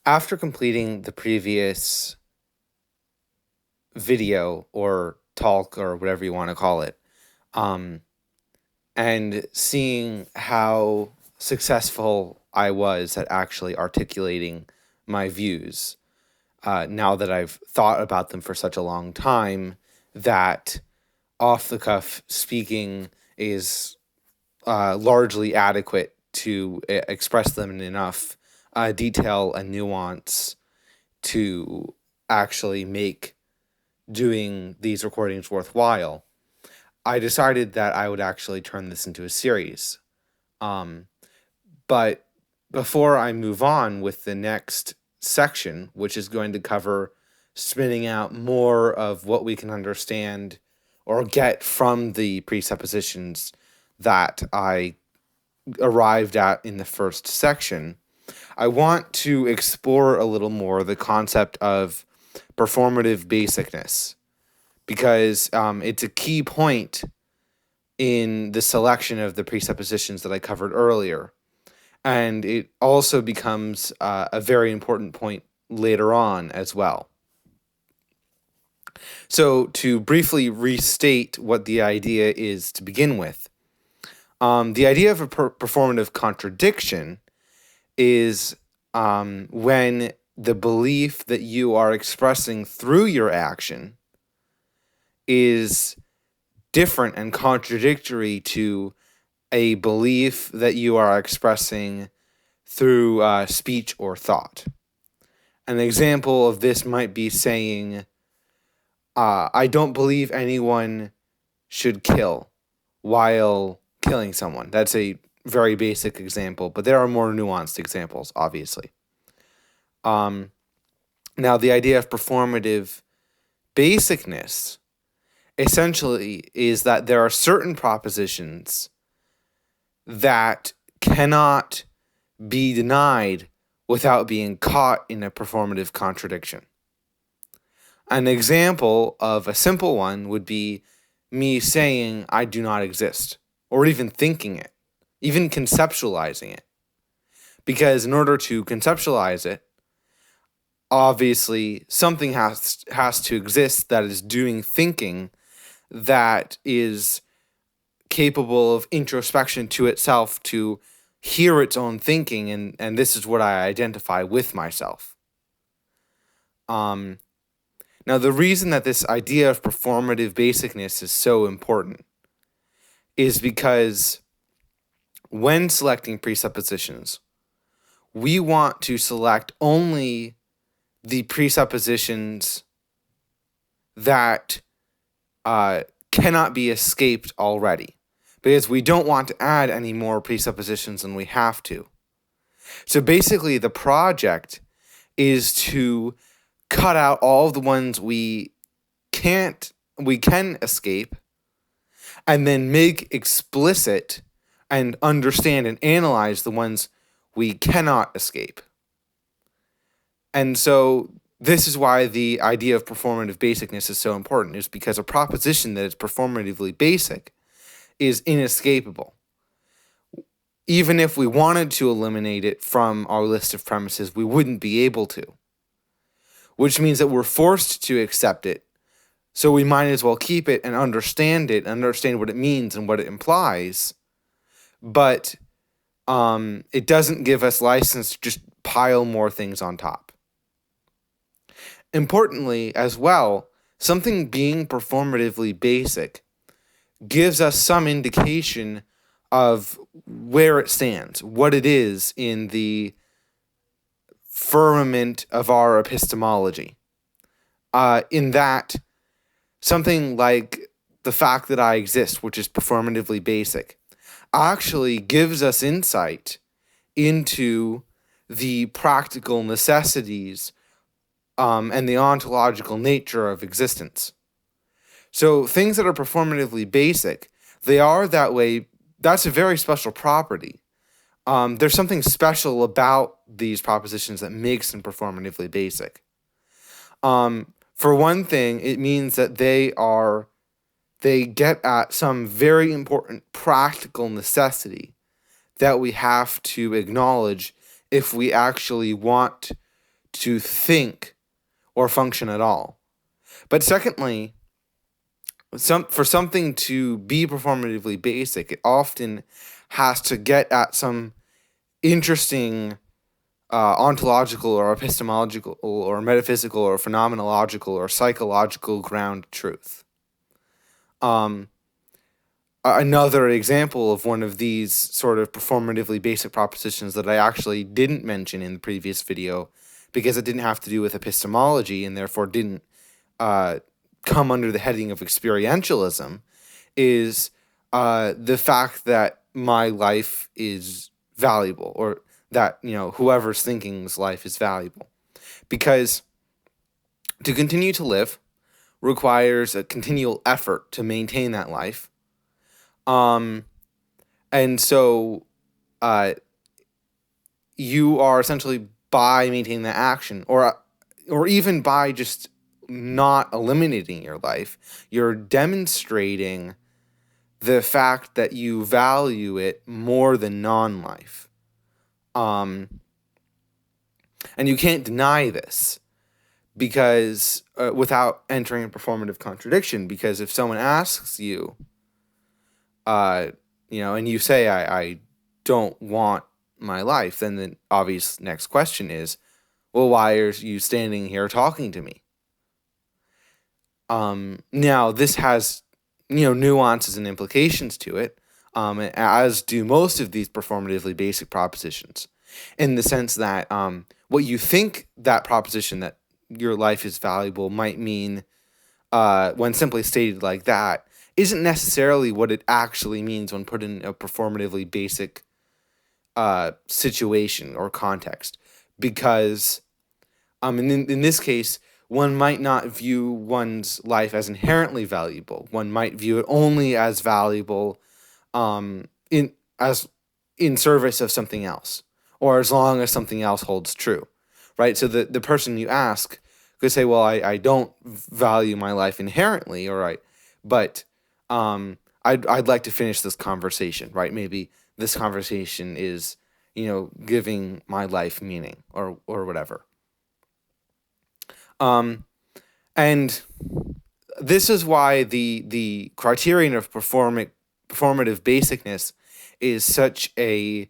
After completing the previous video or talk or whatever you want to call it, um, and seeing how successful I was at actually articulating my views, now that I've thought about them for such a long time, that off the cuff speaking is largely adequate to express them in enough detail and nuance to actually make doing these recordings worthwhile, I decided that I would actually turn this into a series. But before I move on with the next section, which is going to cover spinning out more of what we can understand or get from the presuppositions that I arrived at in the first section, I want to explore a little more the concept of performative basicness, because it's a key point in the selection of the presuppositions that I covered earlier. And it also becomes a very important point later on as well. So to briefly restate what the idea is to begin with, the idea of a performative contradiction is when the belief that you are expressing through your action is different and contradictory to a belief that you are expressing through speech or thought. An example of this might be saying, I don't believe anyone should kill while killing someone. That's a very basic example, but there are more nuanced examples, obviously. Now, the idea of performative basicness essentially is that there are certain propositions that cannot be denied without being caught in a performative contradiction. An example of a simple one would be me saying I do not exist, or even thinking it, even conceptualizing it. Because in order to conceptualize it, obviously something has to exist that is doing thinking, that is capable of introspection to itself to hear its own thinking, and this is what I identify with myself. Now, the reason that this idea of performative basicness is so important is because when selecting presuppositions, we want to select only the presuppositions that cannot be escaped already, because we don't want to add any more presuppositions than we have to. So basically, the project is to cut out all of the ones we can escape, and then make explicit and understand and analyze the ones we cannot escape. And so this is why the idea of performative basicness is so important, is because a proposition that is performatively basic is inescapable. Even if we wanted to eliminate it from our list of premises, we wouldn't be able to. Which means that we're forced to accept it, so we might as well keep it and understand what it means and what it implies. But it doesn't give us license to just pile more things on top. Importantly, as well, something being performatively basic gives us some indication of where it stands, what it is in the firmament of our epistemology. In that, something like the fact that I exist, which is performatively basic, actually gives us insight into the practical necessities and the ontological nature of existence. So things that are performatively basic, they are that way. That's a very special property. There's something special about these propositions that makes them performatively basic. For one thing, it means that they get at some very important practical necessity that we have to acknowledge if we actually want to think or function at all. But secondly, for something to be performatively basic, it often has to get at some interesting ontological or epistemological or metaphysical or phenomenological or psychological ground truth. Another example of one of these sort of performatively basic propositions that I actually didn't mention in the previous video because it didn't have to do with epistemology and therefore didn't come under the heading of experientialism is the fact that my life is valuable, or that, whoever's thinking's life is valuable. Because to continue to live requires a continual effort to maintain that life. And so you are essentially, by maintaining that action, or even by just not eliminating your life, you're demonstrating the fact that you value it more than non-life. And you can't deny this because without entering a performative contradiction, because if someone asks you, and you say, I don't want my life, then the obvious next question is, well, why are you standing here talking to me? Now, this has, nuances and implications to it, as do most of these performatively basic propositions, in the sense that what you think that proposition that your life is valuable might mean when simply stated like that isn't necessarily what it actually means when put in a performatively basic situation or context. Because in this case, one might not view one's life as inherently valuable. One might view it only as valuable in service of something else, or as long as something else holds true, right? So the person you ask could say, well, I don't value my life inherently, but I'd like to finish this conversation, right? Maybe this conversation is, giving my life meaning or whatever. And this is why the criterion of performative basicness is such a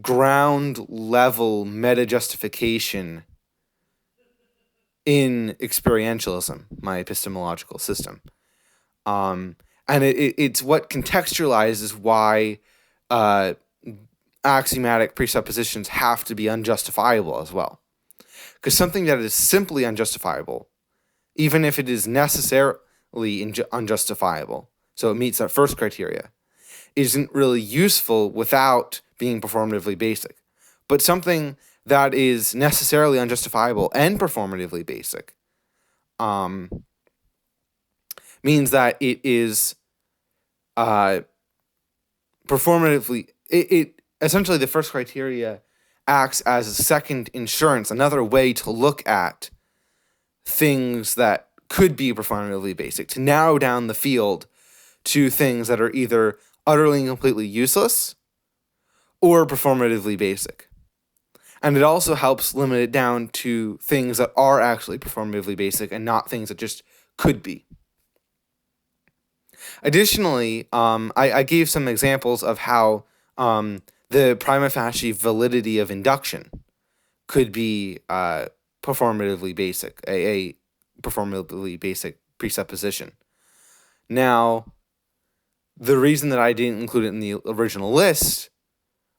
ground level meta-justification in experientialism, my epistemological system. And it's what contextualizes why axiomatic presuppositions have to be unjustifiable as well. Because something that is simply unjustifiable, even if it is necessarily unjustifiable, so it meets that first criteria, isn't really useful without being performatively basic. But something that is necessarily unjustifiable and performatively basic means that it is performatively, it essentially the first criteria acts as a second insurance, another way to look at things that could be performatively basic, to narrow down the field to things that are either utterly and completely useless or performatively basic. And it also helps limit it down to things that are actually performatively basic and not things that just could be. Additionally, I gave some examples of how the prima facie validity of induction could be performatively basic, a performatively basic presupposition. Now, the reason that I didn't include it in the original list,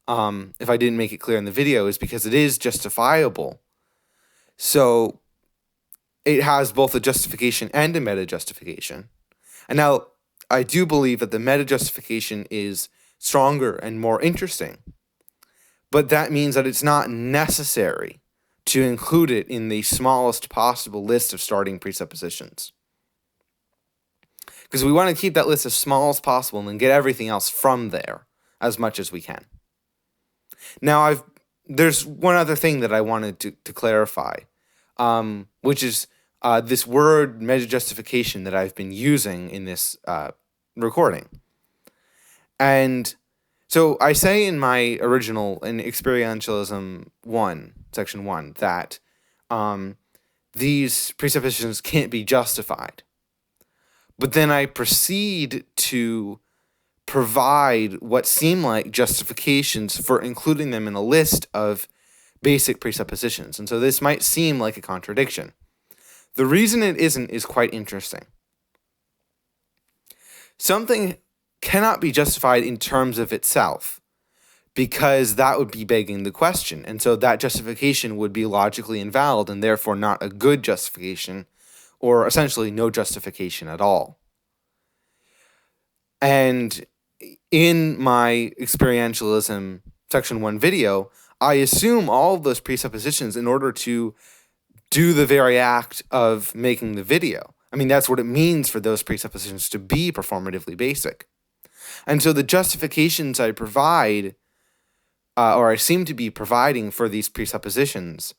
if I didn't make it clear in the video, is because it is justifiable. So it has both a justification and a meta-justification. And now, I do believe that the meta-justification is stronger and more interesting, but that means that it's not necessary to include it in the smallest possible list of starting presuppositions. Because we want to keep that list as small as possible and then get everything else from there as much as we can. Now, there's one other thing that I wanted to clarify, which is this word meta-justification that I've been using in this recording. And so I say in my original, in Experientialism 1, Section 1, that these presuppositions can't be justified. But then I proceed to provide what seem like justifications for including them in a list of basic presuppositions. And so this might seem like a contradiction. The reason it isn't is quite interesting. Something cannot be justified in terms of itself, because that would be begging the question. And so that justification would be logically invalid and therefore not a good justification, or essentially no justification at all. And in my Experientialism Section 1 video, I assume all of those presuppositions in order to do the very act of making the video. I mean, that's what it means for those presuppositions to be performatively basic. And so the justifications I provide, or I seem to be providing for these presuppositions,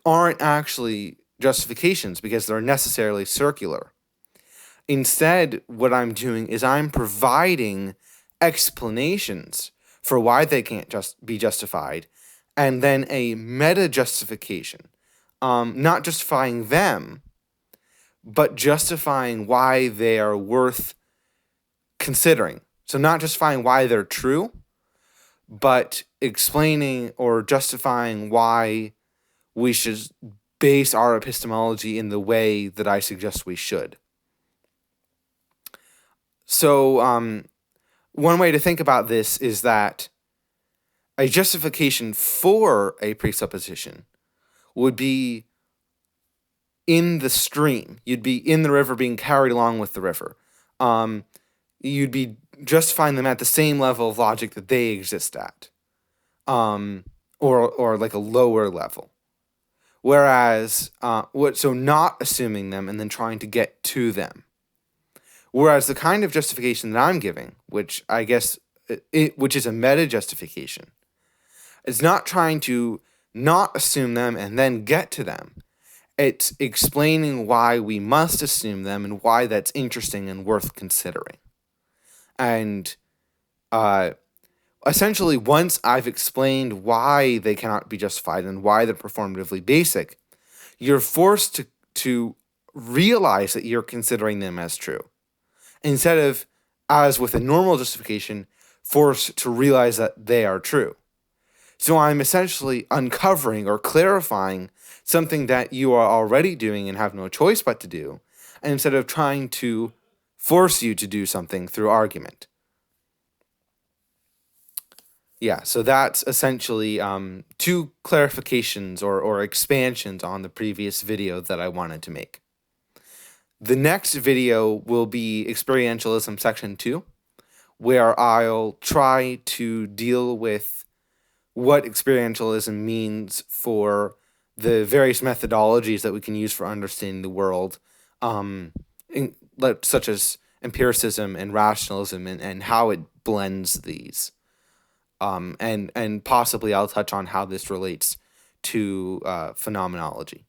aren't actually justifications because they're necessarily circular. Instead, what I'm doing is I'm providing explanations for why they can't just be justified, and then a meta-justification, not justifying them, but justifying why they are worth considering. So not justifying why they're true, but explaining or justifying why we should base our epistemology in the way that I suggest we should. So one way to think about this is that a justification for a presupposition would be in the stream. You'd be in the river being carried along with the river. You'd be justifying them at the same level of logic that they exist at, or like a lower level. Whereas, so not assuming them and then trying to get to them. Whereas the kind of justification that I'm giving, which I guess, which is a meta-justification, is not trying to not assume them and then get to them. It's explaining why we must assume them and why that's interesting and worth considering. And essentially, once I've explained why they cannot be justified and why they're performatively basic, you're forced to realize that you're considering them as true, instead of, as with a normal justification, forced to realize that they are true. So I'm essentially uncovering or clarifying something that you are already doing and have no choice but to do, instead of trying to force you to do something through argument. Yeah, so that's essentially two clarifications or expansions on the previous video that I wanted to make. The next video will be Experientialism Section 2, where I'll try to deal with what experientialism means for the various methodologies that we can use for understanding the world, such as empiricism and rationalism, and how it blends these. And possibly I'll touch on how this relates to phenomenology.